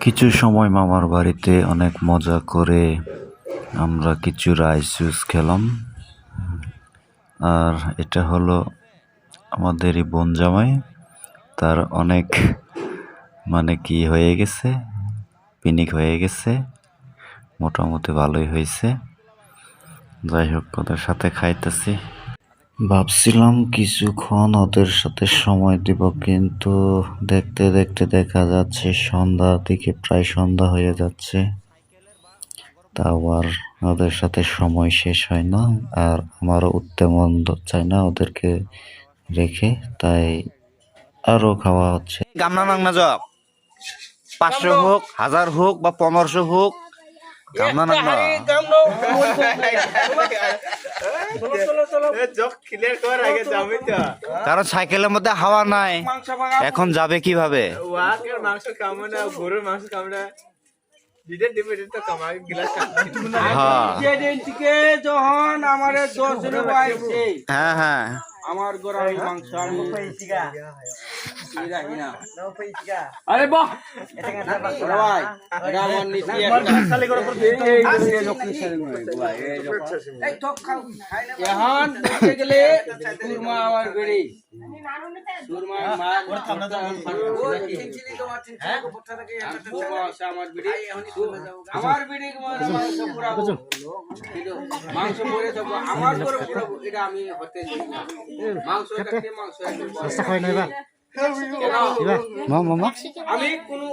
কিছু সময় মামার বাড়িতে অনেক মজা করে আমরা কিছু রাইস জুস খেলাম। আর এটা হলো আমাদেরই বোন জামাই, তার অনেক কি হয়ে গেছে, পিনিক হয়ে গেছে, মোটামুটি ভালোই হয়েছে। যাই হোক, ওদের সাথে খাইতেছি। ভাবছিলাম কিছুক্ষণ ওদের সাথে সময় দিব, কিন্তু দেখতে দেখতে দেখা যাচ্ছে সন্ধ্যার দিকে, প্রায় সন্ধ্যা হয়ে যাচ্ছে, তাও আর ওদের সাথে সময় শেষ হয় না। আর আমারও উঠতে মন চায় না ওদেরকে রেখে, তাই আরো খাওয়া হচ্ছে। গামনা নাংনা জব 500 হোক, 1000 হোক বা 1500 হোক, গামনা নাংনা। কারণ সাইকেলের মধ্যে হাওয়া নাই, এখন যাবে কিভাবে? হ্যাঁ হ্যাঁ, আমার গরম মাংস আরে বাহ ভাই এটা আমার নীতি এখন দেখতে গেলে সুরমা আমার বেড়ি সুরমা আমার বেড়ি মাংস পরে যাবো আমার এটা আমি হতে মাংস মাংস আমি কোনো